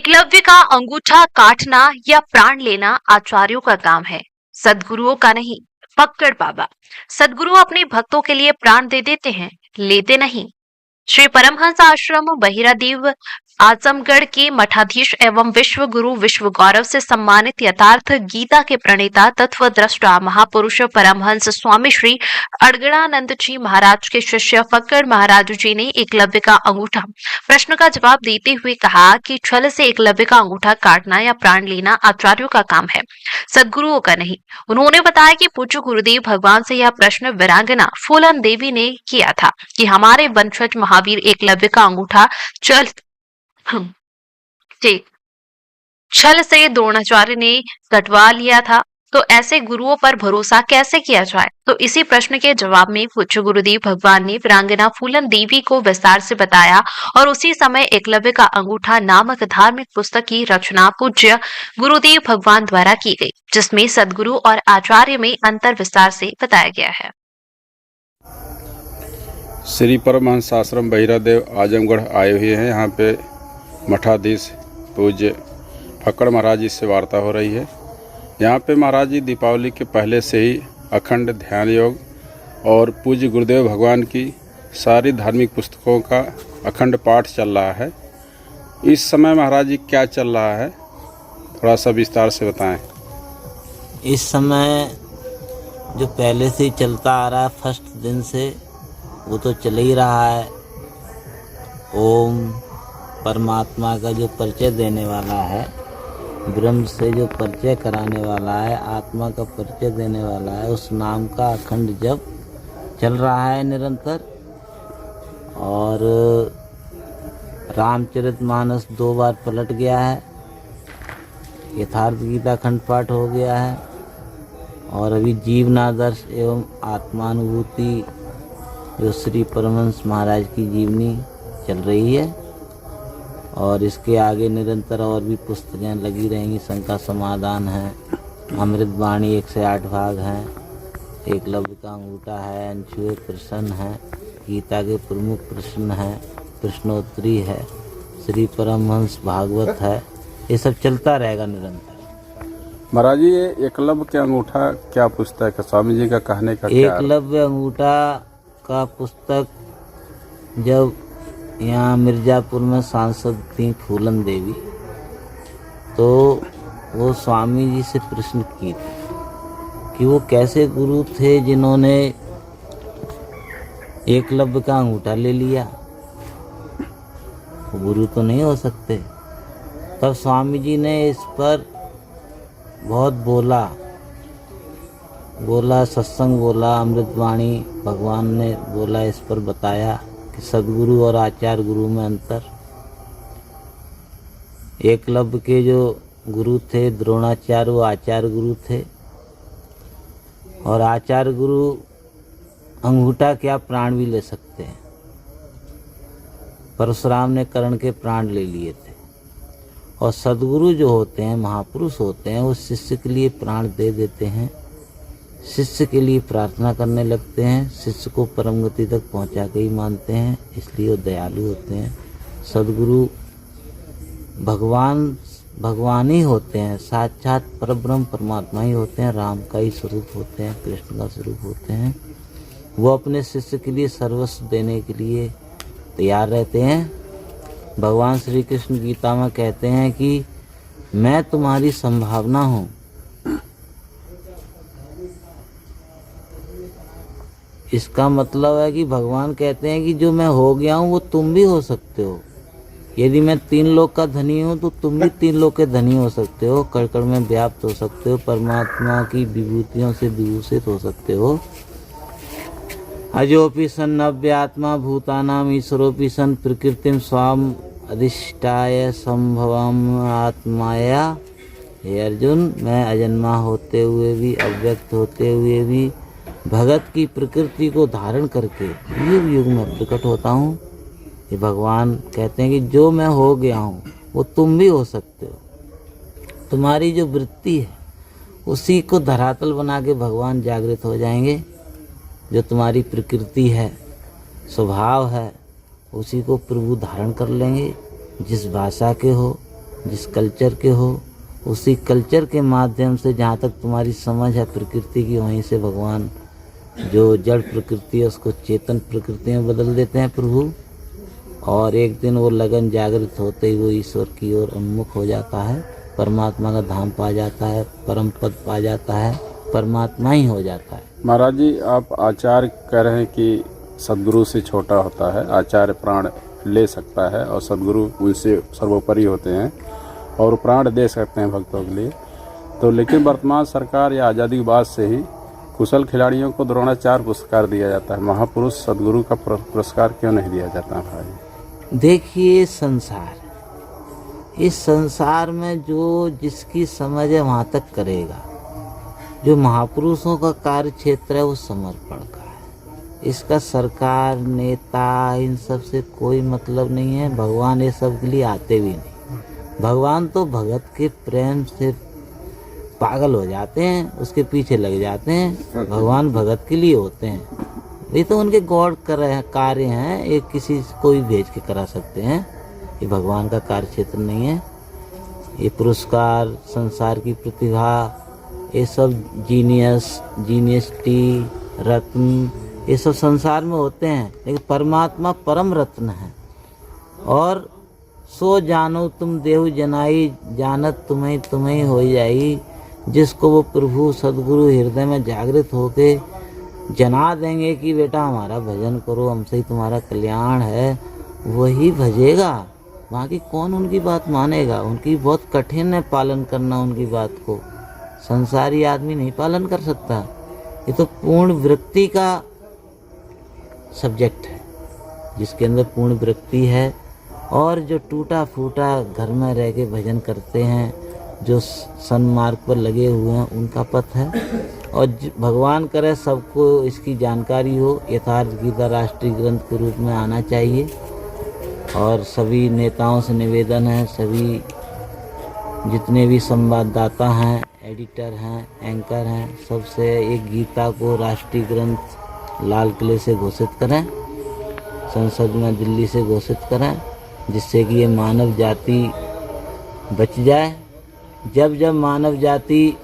एकलव्य का अंगूठा काटना या प्राण लेना आचार्यों का काम है, सद्गुरुओं का नहीं। पक्कड़ बाबा। सद्गुरु अपने भक्तों के लिए प्राण दे देते हैं, लेते नहीं। श्री परमहंस आश्रम बहिरादेव आजमगढ़ के मठाधीश एवं विश्व गुरु विश्व गौरव से सम्मानित यथार्थ गीता के प्रणेता तत्वद्रष्टा महापुरुष परमहंस स्वामी श्री अड़गड़ानंद जी महाराज के शिष्य फक्कड़ महाराज जी ने एकलव्य का अंगूठा प्रश्न का जवाब देते हुए कहा कि छल से एकलव्य का अंगूठा काटना या प्राण लेना आचार्यों का काम है, सद्गुरुओं का नहीं। उन्होंने बताया कि पूज्य गुरुदेव भगवान से यह प्रश्न वीरांगना फूलन देवी ने किया था कि हमारे वंशज महावीर एकलव्य का अंगूठा छल से द्रोणाचार्य ने कटवा लिया था, तो ऐसे गुरुओं पर भरोसा कैसे किया जाए। तो इसी प्रश्न के जवाब में पूज्य गुरुदेव भगवान ने वीरांगना फूलन देवी को विस्तार से बताया और उसी समय एकलव्य का अंगूठा नामक धार्मिक पुस्तक की रचना पूज्य गुरुदेव भगवान द्वारा की गई, जिसमें सद्गुरु और आचार्य में अंतर विस्तार से बताया गया है। श्री परमहंस आश्रम बहिरादेव आजमगढ़ आए हुए हैं। यहाँ पे मठाधीश पूज्य फक्कड़ महाराज जी से वार्ता हो रही है। यहाँ पे महाराज जी दीपावली के पहले से ही अखंड ध्यान योग और पूज्य गुरुदेव भगवान की सारी धार्मिक पुस्तकों का अखंड पाठ चल रहा है। इस समय महाराज जी क्या चल रहा है, थोड़ा सा विस्तार से बताएं। इस समय जो पहले से ही चलता आ रहा है, फर्स्ट दिन से वो तो चल ही रहा है। ओम परमात्मा का जो परिचय देने वाला है, ब्रह्म से जो परिचय कराने वाला है, आत्मा का परिचय देने वाला है, उस नाम का अखंड जप चल रहा है निरंतर। और रामचरितमानस 2 बार पलट गया है, यथार्थ गीता खंड पाठ हो गया है, और अभी जीवनादर्श एवं आत्मानुभूति जो श्री परमहंस महाराज की जीवनी चल रही है। और इसके आगे निरंतर और भी पुस्तकें लगी रहेंगी। शंका समाधान है, अमृतवाणी 1 से 8 भाग हैं, एकलव्य का अंगूठा है, अनछुए प्रश्न है, गीता के प्रमुख प्रश्न हैं, प्रश्नोत्तरी है, श्री परमहंस भागवत है। ये सब चलता रहेगा निरंतर। महाराज जी, ये एकलव्य के अंगूठा क्या पुस्तक है, स्वामी जी का कहने का क्या? एकलव्य अंगूठा का पुस्तक जब यहाँ मिर्जापुर में सांसद थी फूलन देवी, तो वो स्वामी जी से प्रश्न की थी कि वो कैसे गुरु थे जिन्होंने एकलव्य का अंगूठा ले लिया, वो गुरु तो नहीं हो सकते। तब स्वामी जी ने इस पर बहुत बोला, सत्संग बोला, अमृतवाणी भगवान ने बोला, इस पर बताया कि सद्गुरु और आचार्य गुरु में अंतर। एकलव्य के जो गुरु थे द्रोणाचार्य, वो आचार्य गुरु थे, और आचार्य गुरु अंगूठा क्या प्राण भी ले सकते हैं। परशुराम ने कर्ण के प्राण ले लिए थे। और सद्गुरु जो होते हैं, महापुरुष होते हैं, वो शिष्य के लिए प्राण दे देते हैं, शिष्य के लिए प्रार्थना करने लगते हैं, शिष्य को परम गति तक पहुंचा के ही मानते हैं, इसलिए वो दयालु होते हैं। सद्गुरु भगवान ही होते हैं, साक्षात परब्रह्म परमात्मा ही होते हैं, राम का ही स्वरूप होते हैं, कृष्ण का स्वरूप होते हैं। वो अपने शिष्य के लिए सर्वस्व देने के लिए तैयार रहते हैं। भगवान श्री कृष्ण गीता में कहते हैं कि मैं तुम्हारी संभावना हूँ। इसका मतलब है कि भगवान कहते हैं कि जो मैं हो गया हूँ वो तुम भी हो सकते हो। यदि मैं 3 लोक का धनी हूँ तो तुम भी 3 लोक के धनी हो सकते हो, कण कण में व्याप्त हो सकते हो, परमात्मा की विभूतियों से विभूषित हो सकते हो। अजोपि सन नव्य आत्मा भूतानाम ईश्वरोपि सन प्रकृतिम स्वाम अधिष्ठाय संभवम आत्माया। हे अर्जुन, मैं अजन्मा होते हुए भी, अव्यक्त होते हुए भी, भगत की प्रकृति को धारण करके युग युग में प्रकट होता हूँ। ये भगवान कहते हैं कि जो मैं हो गया हूँ वो तुम भी हो सकते हो। तुम्हारी जो वृत्ति है उसी को धरातल बना के भगवान जागृत हो जाएंगे। जो तुम्हारी प्रकृति है, स्वभाव है, उसी को प्रभु धारण कर लेंगे। जिस भाषा के हो, जिस कल्चर के हो, उसी कल्चर के माध्यम से जहाँ तक तुम्हारी समझ है प्रकृति की, वहीं से भगवान जो जड़ प्रकृति है उसको चेतन प्रकृति में बदल देते हैं प्रभु। और एक दिन वो लगन जागृत होते ही वो ईश्वर की ओर उन्मुख हो जाता है, परमात्मा का धाम पा जाता है, परम पद पा जाता है, परमात्मा ही हो जाता है। महाराज जी, आप आचार्य कह रहे हैं कि सदगुरु से छोटा होता है, आचार्य प्राण ले सकता है और सदगुरु उनसे सर्वोपरि होते हैं और प्राण दे सकते हैं भक्तों के लिए। तो लेकिन वर्तमान सरकार या आज़ादी के बाद से ही कुशल खिलाड़ियों को द्रोणाचार्य पुरस्कार दिया जाता है, महापुरुष सदगुरु का पुरस्कार क्यों नहीं दिया जाता भाई? देखिए, इस संसार में जो जिसकी समझ है वहाँ तक करेगा। जो महापुरुषों का कार्य क्षेत्र है वो समर्पण का है। इसका सरकार, नेता, इन सब से कोई मतलब नहीं है। भगवान ये सब के लिए आते भी नहीं। भगवान तो भगत के प्रेम से पागल हो जाते हैं, उसके पीछे लग जाते हैं। भगवान भगत के लिए होते हैं। ये तो उनके गॉड कार्य हैं, ये किसी को भी भेज के करा सकते हैं। ये भगवान का कार्य क्षेत्र नहीं है। ये पुरस्कार, संसार की प्रतिभा, ये सब जीनियसिटी, रत्न, ये सब संसार में होते हैं, लेकिन परमात्मा परम रत्न है। और सो जानो तुम देहु जनाई, जानत तुम्हें तुम्हें हो जाई। जिसको वो प्रभु सदगुरु हृदय में जागृत होके जना देंगे कि बेटा हमारा भजन करो, हमसे ही तुम्हारा कल्याण है, वही भजेगा। बाकी कौन उनकी बात मानेगा? उनकी बहुत कठिन है पालन करना उनकी बात को। संसारी आदमी नहीं पालन कर सकता। ये तो पूर्ण वृत्ति का सब्जेक्ट है, जिसके अंदर पूर्ण वृत्ति है। और जो टूटा फूटा घर में रह के भजन करते हैं, जो सन्मार्ग पर लगे हुए हैं, उनका पथ है। और भगवान करे सबको इसकी जानकारी हो। यथार्थ गीता राष्ट्रीय ग्रंथ के रूप में आना चाहिए। और सभी नेताओं से निवेदन है, सभी जितने भी संवाददाता हैं, एडिटर हैं, एंकर हैं, सबसे एक गीता को राष्ट्रीय ग्रंथ लाल किले से घोषित करें, संसद में दिल्ली से घोषित करें, जिससे कि ये मानव जाति बच जाए। जब जब मानव जाति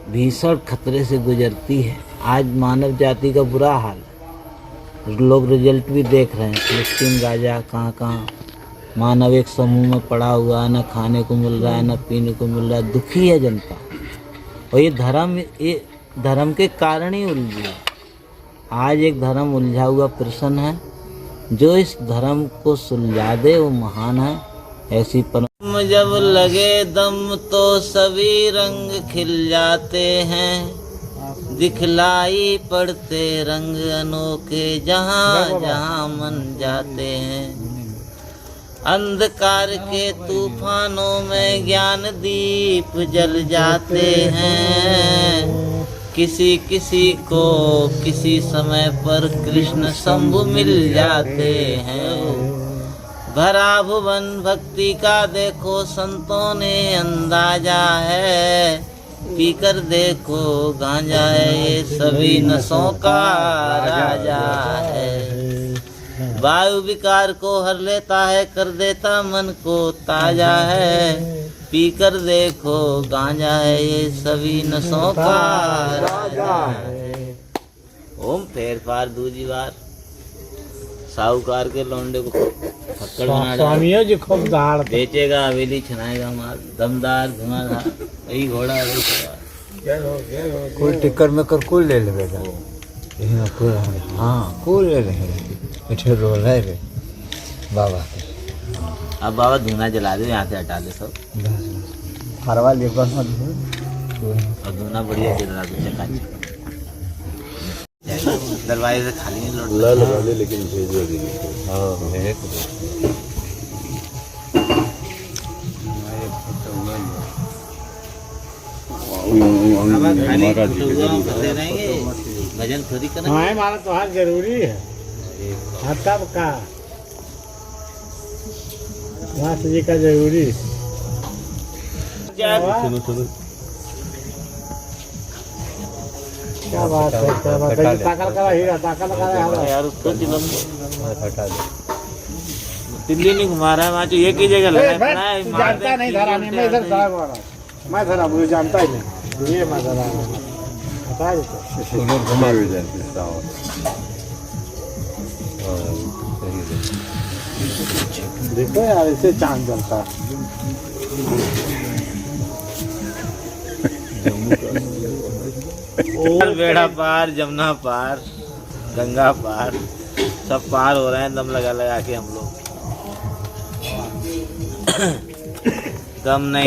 भीषण खतरे से गुजरती है, आज मानव जाति का बुरा हाल है। लोग रिजल्ट भी देख रहे हैं, फिलिस्तीन, गाजा, कहाँ मानव एक समूह में पड़ा हुआ है, न खाने को मिल रहा है, न पीने को मिल रहा है। दुखी है जनता। और ये धर्म के कारण ही उलझी है। आज एक धर्म उलझा हुआ प्रश्न है, जो इस धर्म को सुलझा दे वो महान है। ऐसी परम जब लगे दम तो सभी रंग खिल जाते हैं, दिखलाई पड़ते रंग अनोखे जहाँ जहाँ मन जाते हैं। अंधकार के तूफानों में ज्ञान दीप जल जाते हैं। किसी किसी को किसी समय पर कृष्ण शंभु मिल जाते हैं। भरा भुवन भक्ति का देखो संतों ने अंदाजा है। पीकर देखो गांजा है, ये सभी नशों का राजा है। वायु विकार को हर लेता है, कर देता मन को ताजा है। पीकर देखो गांजा है, ये सभी नशों का राजा है। ओम फेर फार दूजी बार साहूकार के लौंडे को फक्कड़ बना डाला। जी खूब दाड़ बेचेगा, हवेली छनाएगा माल, दमदार धुआंधार, यही घोड़ा कोई टिक्कर में कर कोई ले लेगा। हाँ कोई ले लेंगे, मिठे रोल है रे बाबा के। अब बाबा धुना जला दे, यहाँ से हटा दे सब। हरवा ले बस मत और धुना बढ़िया जला दे चकाचक। दरवाजे से खाली नहीं लौट लेकिन भेजेगी नहीं। हाँ मेरे को भजन थोड़ी करना। हमारा तो हाथ जरूरी है। तब का नाथ जी का जरूरी। क्या बात है, क्या बात है। ताकत का हीरा, ताकत का यार उसको हटा दे। दिल्ली नहीं घुमा रहा है, वहाँ एक ही जगह लगा है, अपना है, तू मार जानता दे, नहीं धरा नहीं, मैं इधर उल्टे धरा हुआ रहा, मैं धरा मुझे जानता ही नहीं, ये मैं धरा बता देते घुमा भी जाए देखो यार ऐसे चांद जलता है। और बेड़ा पार, जमुना पार, गंगा पार, सब पार हो रहे हैं दम लगा लगा के हम लोग। कम नहीं।